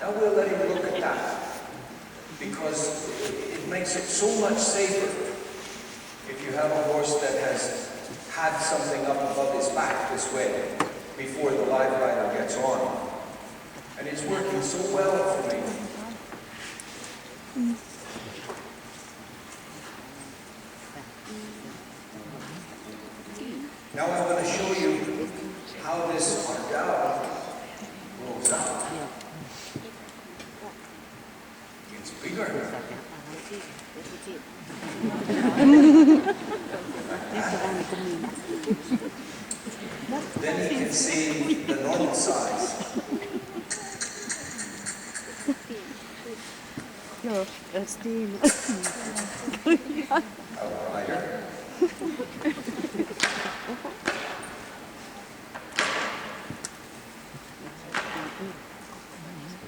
Now we'll let him look at that, because it makes it so much safer if you have a horse that has had something up above his back this way before the live rider gets on. And it's working so well for me. Now I'm going to show you how this ardal rolls out. It's bigger. Then you can see the normal size. Our rider.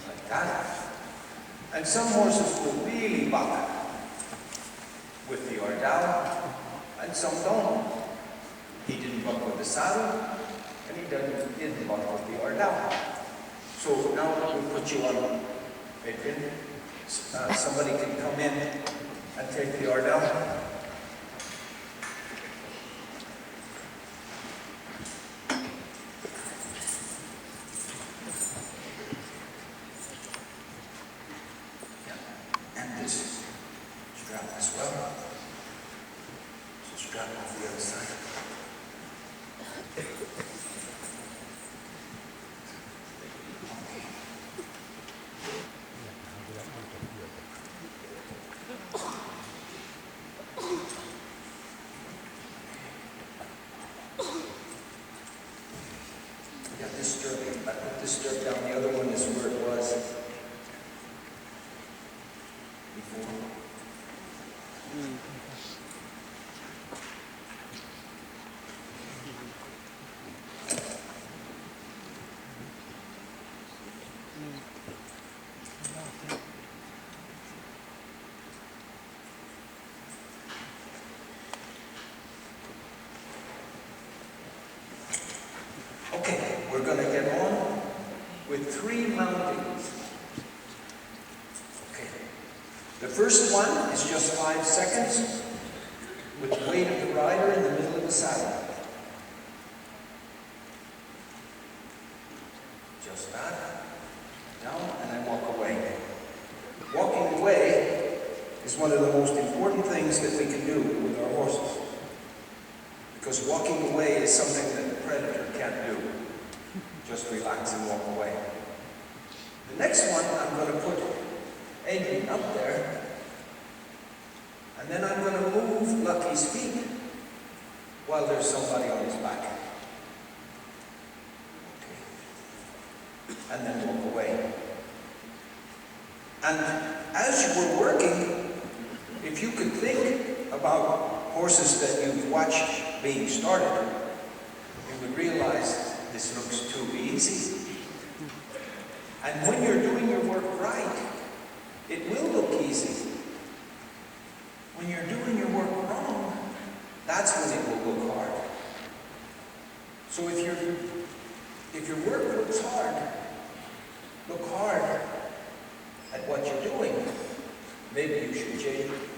Like that. And some horses will really buck with the ardal, and some don't. He didn't buck with the saddle, and he didn't buck with the ardal. So now we'll put you on, Adrian. Somebody can come in and take the ardal. And this strap as well. So strap off the other side. Yeah, this strap, I put this strap down. The other one is where it was before. Okay, we're going to get on with 3 mountings. Okay. The first one is just 5 seconds with the weight of the rider in the middle of the saddle. Just that. Down, and I walk away. Walking away is one of the most important things that we can do with our horses. Because walking away is something that the predator can't do. Just relax and walk away. The next one, I'm going to put Adrian up there, and then I'm going to move Lucky's feet while there's somebody on his back. Okay. And then walk away. And as you were working, if you could think about horses that you've watched being started, you would realize this looks too easy. And when you're doing your work right, it will look easy. When you're doing your work wrong, that's when it will look hard. So if your work looks hard, look hard at what you're doing. Maybe you should change it.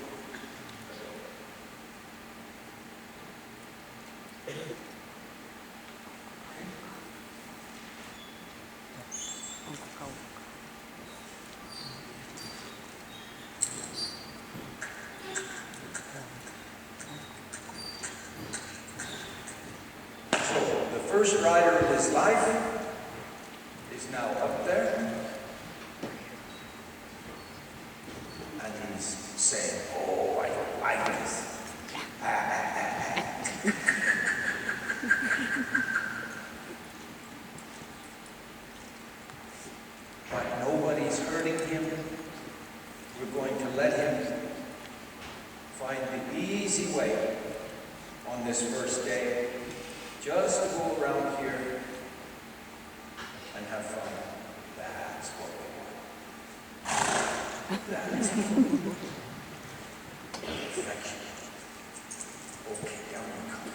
So the first rider of his life is now up there, and he's saying, "Oh, I don't like this." But nobody's hurting him. We're going to let him find the easy way on this first day, just to go around here and have fun. That's what we want. That's perfection. Okay, down you come.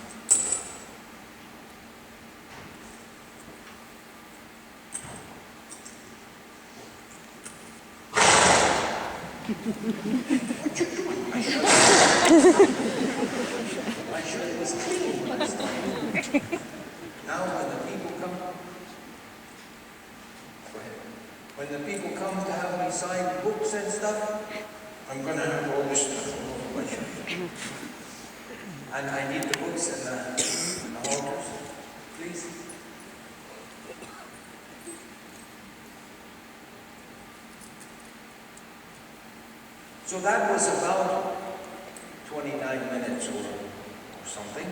What you doing? My shirt was clean last time. Now when the people come, go ahead. When the people come to have me sign books and stuff, I'm gonna have all this stuff all over my shirt. And I need the books and the holders, please. So that was about 29 minutes or something,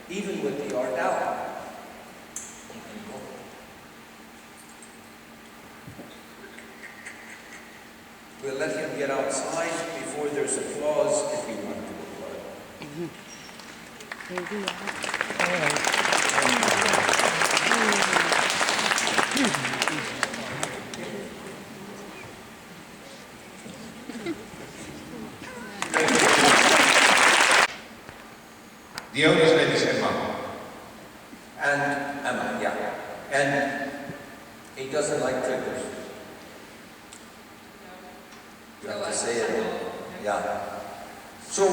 even with the art out. We'll let him get outside before there's applause if he wants to applaud. The owner's name is Emma. And Emma, yeah. And he doesn't like clippers. You have to say it. Yeah. So,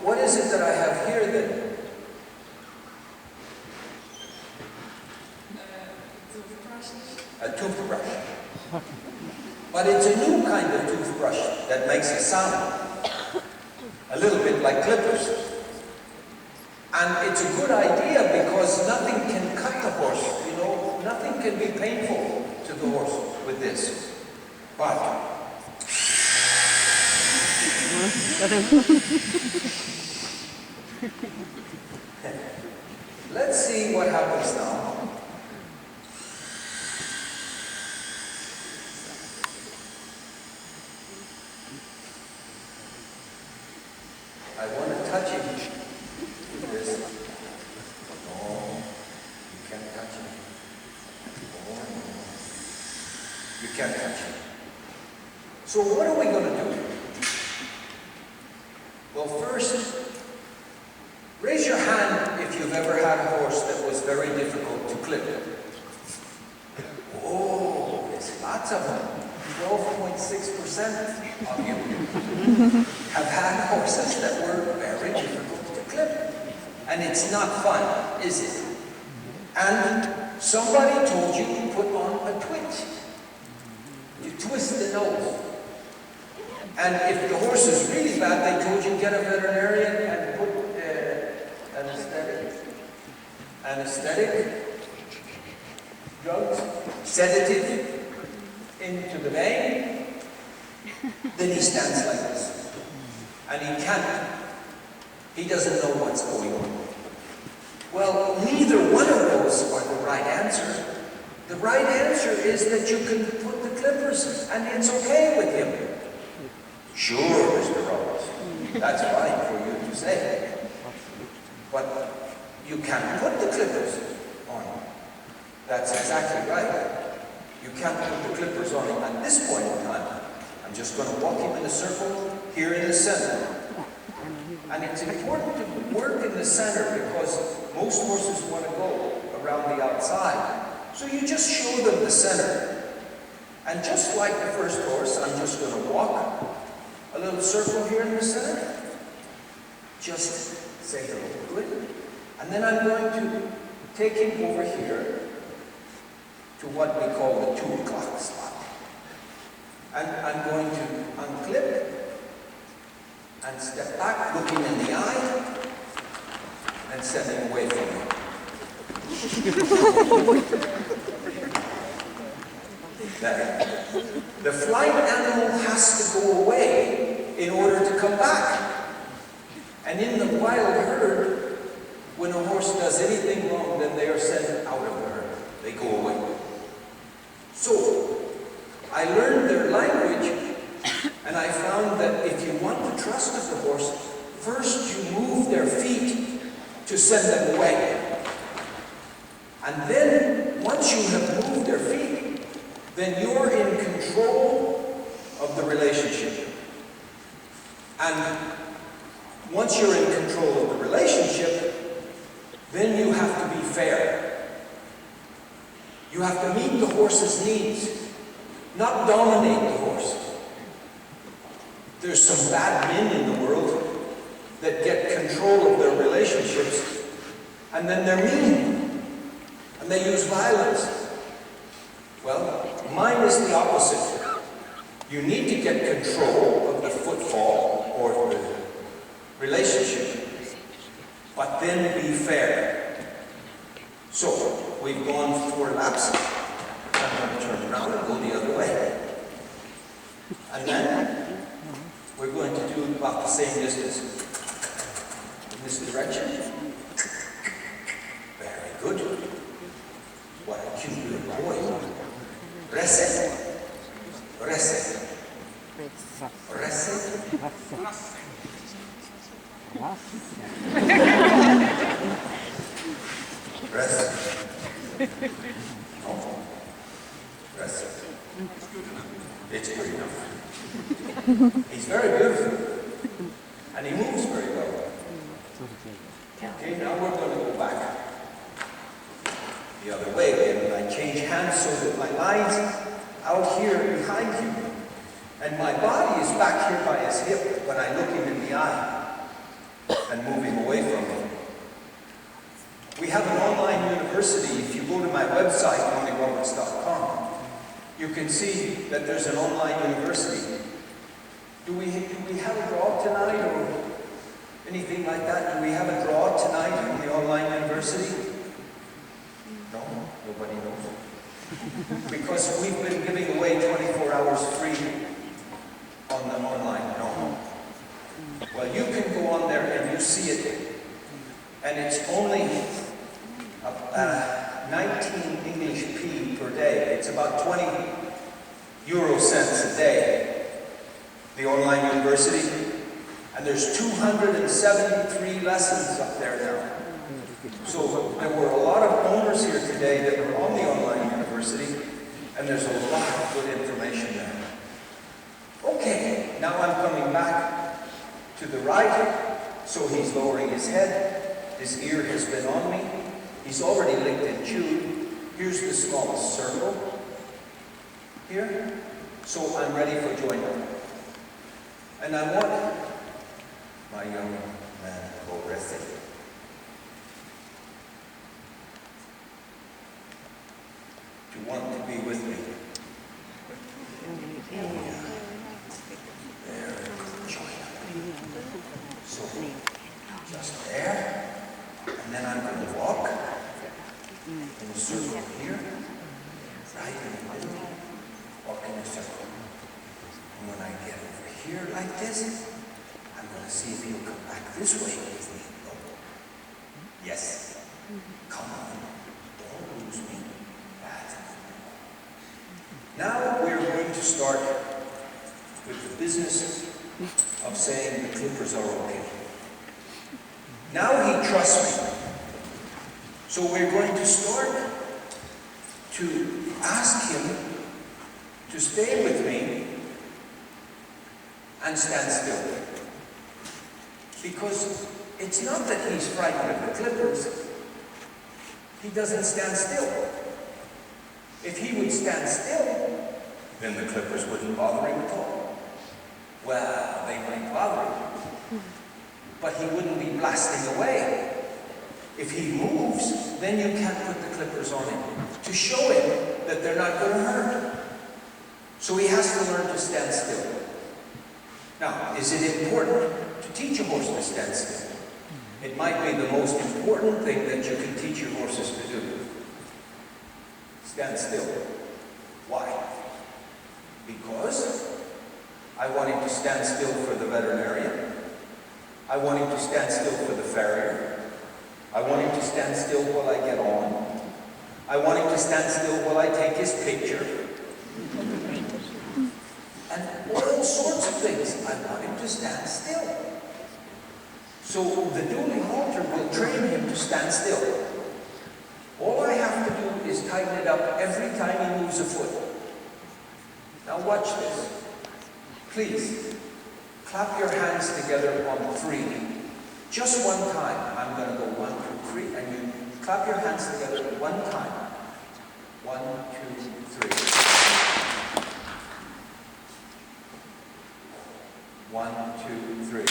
what is it that I have here then? A toothbrush. But it's a new kind of toothbrush that makes a sound. A little bit like clippers. And it's a good idea because nothing can cut the horse, you know, nothing can be painful to the horse with this. But let's see what happens now. I want to touch him with this. No, you can't touch him. Oh, no. You can't touch him. So what are we going to do? Well, first, raise your hand if you've ever had a horse that was very difficult to clip. Oh, there's lots of them. 12.6% of you have had horses that were very difficult to clip. And it's not fun, is it? And somebody told you to put on a twitch. You twist the nose. And if the horse is really bad, they told you get a veterinarian and put anesthetic drugs, sedative into the vein. Then he stands like this. And he can't. He doesn't know what's going on. Well, neither one of those are the right answer. The right answer is that you can put the clippers and it's okay with him. Sure, Mr. Roberts. That's fine for you to say. But you can't put the clippers on. That's exactly right. You can't put the clippers on him at this point in time. I'm just going to walk him in a circle here in the center. And it's important to work in the center because most horses want to go around the outside. So you just show them the center. And just like the first horse, I'm just going to walk a little circle here in the center. Just say hello, good. And then I'm going to take him over here to what we call the 2 o'clock slot. And I'm going to unclip and step back, looking in the eye, and send him away from me. The flight animal has to go away in order to come back. And in the wild herd, when a horse does anything wrong, then they are sent out of the herd. They go away. So, I learned their language, and I found that if you want the trust of the horse, first you move their feet to send them away. And then, once you have moved their feet, then you're in control of the relationship. And once you're in control of the relationship, then you have to be fair. You have to meet the horse's needs, not dominate the horse. There's some bad men in the world that get control of their relationships, and then they're mean, and they use violence. Well, mine is the opposite. You need to get control of the footfall or the relationship, but then be fair. So, we've gone 4 laps. I'm going to turn around and go the other way. And then, we're going to do about the same distance. In this direction. Very good. What a cute little boy. Rese. Rese. Rese. Rese. Oh. Rese. It's good enough. He's very beautiful. And he moves very well. Okay, now we're going to go back the other way again. And I change hands so that my line's out here behind him. And my body is back here by his hip when I look him in the eye and move him away from him. We have an online university. If you go to my website, montyroberts.com, you can see that there's an online university. Do we have a draw tonight or anything like that? Do we have a draw tonight in the online university? No, nobody knows. Because we've been giving away 24 hours free on the online. No. Well, you can go on there and you see it. And it's only 19 English P per day. It's about 20 euro cents a day. The online university. And there's 273 lessons up there now. So there were a lot of owners here today that were on the online university, and there's a lot of good information there. Okay, now I'm coming back to the right, so he's lowering his head, his ear has been on me, he's already licked and chewed. Here's the smallest circle, here, so I'm ready for join-up. And I want my young man Boris to want to be with me. There, join up. So, just there, and then I'm going to walk in a circle here, right in the middle, walk in a circle. And when I get over here like this, I'm going to see if he'll come back this way with me. Oh. Yes. Come on. Don't lose me. That's it. Now we're going to start with the business of saying the clippers are okay. Now he trusts me. So we're going to start to ask him to stay with me and stand still. Because it's not that he's frightened of the clippers. He doesn't stand still. If he would stand still, then the clippers wouldn't bother him at all. Well, they might bother him, but he wouldn't be blasting away. If he moves, then you can't put the clippers on him to show him that they're not going to hurt. So he has to learn to stand still. Now, is it important to teach a horse to stand still? It might be the most important thing that you can teach your horses to do. Stand still. Why? Because I want him to stand still for the veterinarian. I want him to stand still for the farrier. I want him to stand still while I get on. I want him to stand still while I take his picture. And all sorts of things. I want him to stand still. So the dually halter will train him to stand still. All I have to do is tighten it up every time he moves a foot. Now watch this. Please, clap your hands together on 3. Just one time. I'm going to go 1, 2, 3, and you clap your hands together one time. 1, 2, 3. 1, 2, 3.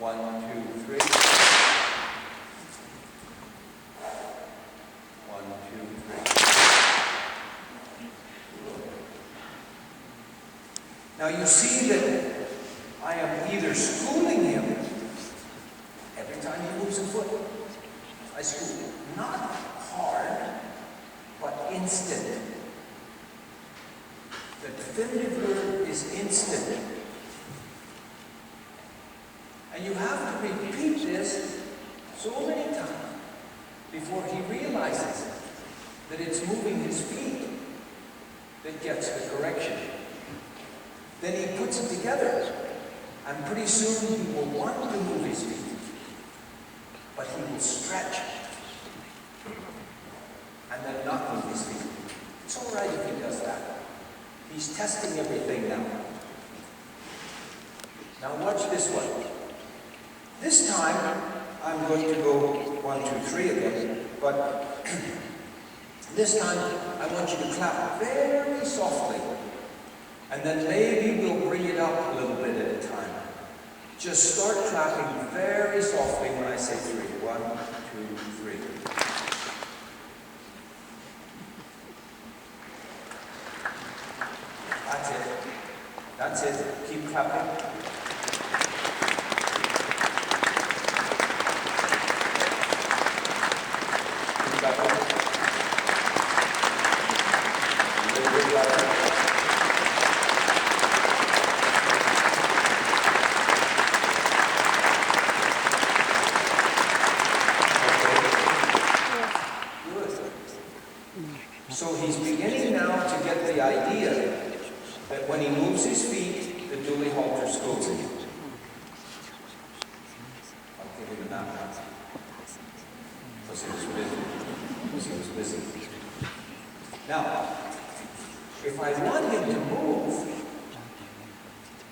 1, 2, 3. 1, 2, 3. Now you see that I am either schooling him every time he moves a foot. I school not hard, but instant. The definitive word is instant. And you have to repeat this so many times before he realizes that it's moving his feet that gets the correction. Then he puts it together, and pretty soon he will want to move his feet, but he will stretch and then not move his feet. It's all right if he does that. He's testing everything now. Now watch this one. This time, I'm going to go 1, 2, 3 again, but this time I want you to clap very softly, and then maybe we'll bring it up a little bit at a time. Just start clapping very softly when I say 3. 1, 2, 3. That's it. That's it. Keep clapping. Keep clapping. A little bit louder. So he's beginning now to get the idea that when he moves his feet, the dually halter schools him. I'll give him a nap now. Because he was busy. Because he was busy. Now, if I want him to move,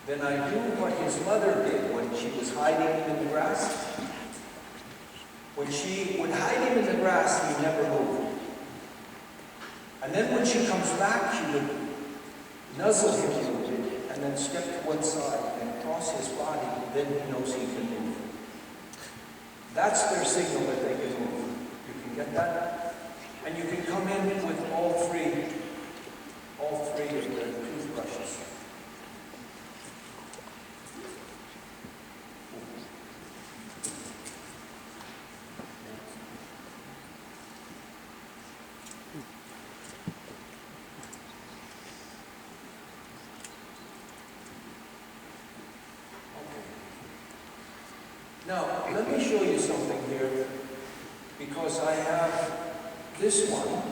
then I do what his mother did when she was hiding him in the grass. When she would hide him in the grass, he never moved. And then when she comes back, she would nuzzle him a little bit and then step to one side and cross his body. Then he knows he can move. That's their signal that they can move. You can get that? And you can come in with all three of the toothbrushes. Now, let me show you something here, because I have this one,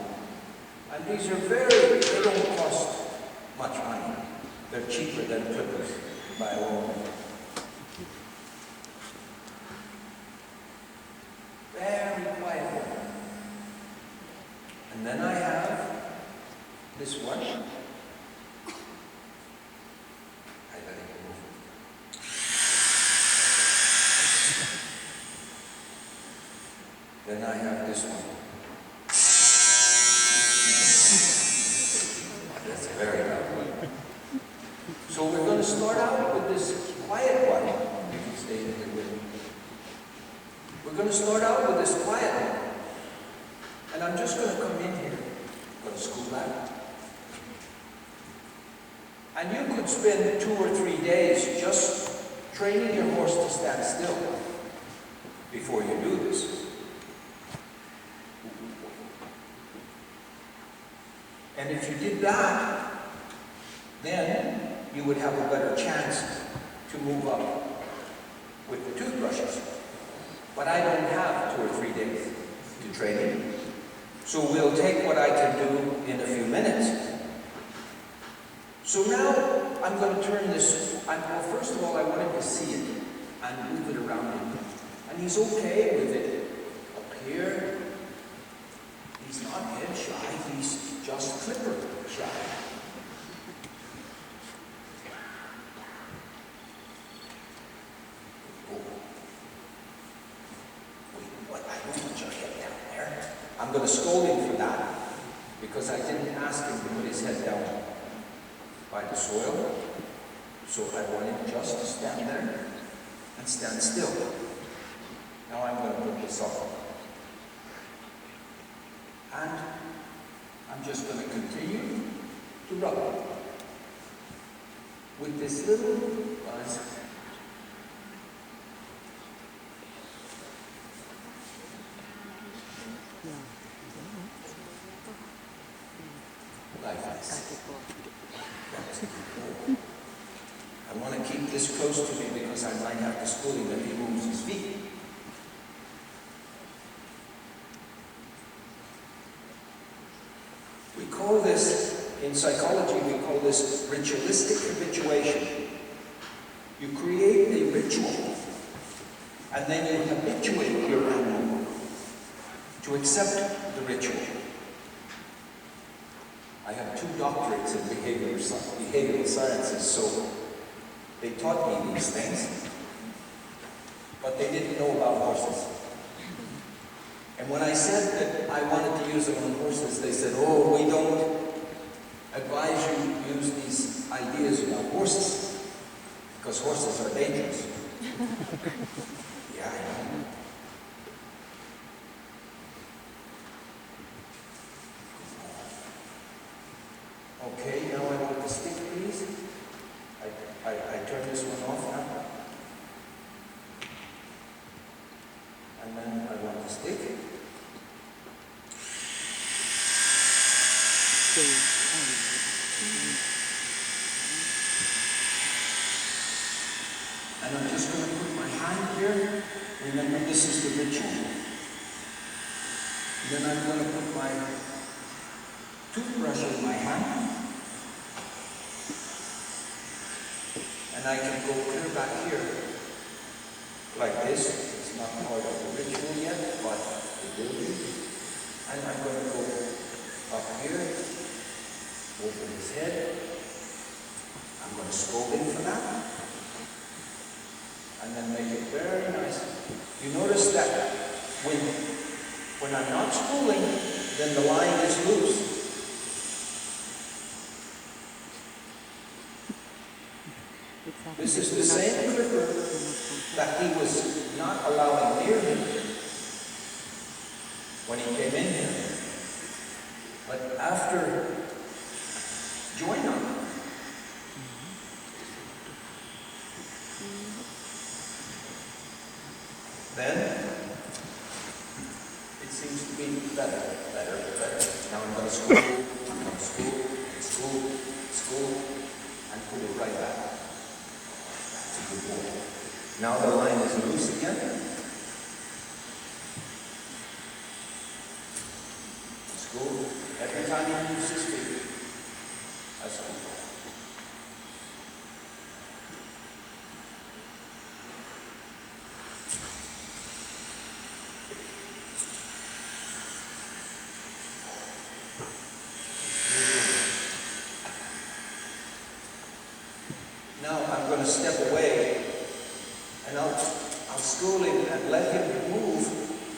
and these are they don't cost much money. They're cheaper than clippers by a long way. Very quiet one. And then I have this one. Then I have this one. That's a very loud one. So we're going to start out with this quiet one. You can stay in here with me. We're going to start out with this quiet one. And I'm just going to come in here. I'm going to school that. And you could spend 2 or 3 days just training your horse to stand still before you do this. And if you did that, then you would have a better chance to move up with the toothbrushes. But I don't have 2 or 3 days to train him. So we'll take what I can do in a few minutes. So now I'm going to turn this, well, first of all, I want him to see it and move it around him. And he's okay with it up here. He's not head shy, he's just clipper shy. Oh. Wait, what? I don't want your head down there. I'm going to scold him for that, because I didn't ask him to put his head down. by the soil. So I want it just to stand there and stand still. Now I'm going to put this on. And I'm just going to continue to rub it with this little buzz. Like this. I want to keep this close to me because I might have to school him if he moves his feet. We call this, in psychology, we call this ritualistic habituation. You create a ritual, and then you habituate your animal to accept the ritual. I have 2 doctorates in behavioral sciences, so they taught me these things, but they didn't know about horses. And when I said that I wanted to use them on horses, they said, oh, we don't advise you to use these ideas about horses, because horses are dangerous. Yeah, I know. Okay, now I want the stick, please. I turn this one off now. And then I want the stick. And I'm just going to put my hand here. Remember, this is the ritual. Then I'm going to put my toothbrush in my hand. And I can go clear back here, like this. It's not part of the ritual yet, but it will be. And I'm going to go up here, over his head. I'm going to scold him for that. And then make it very nice. You notice that when I'm not schooling, then the line is loose. This is the same clipper that he was not allowing near him when he came in here. But after join up, then it seems to be better. Now I'm going to school, and put it right back. Good boy. Now the line is loose again. That's good. Every time he moves his feet. That's good. Now I'm going to step away and I'll school him and let him move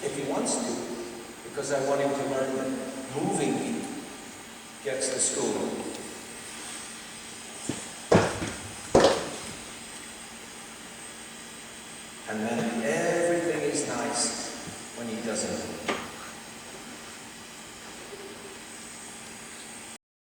if he wants to, because I want him to learn that moving gets the school. And then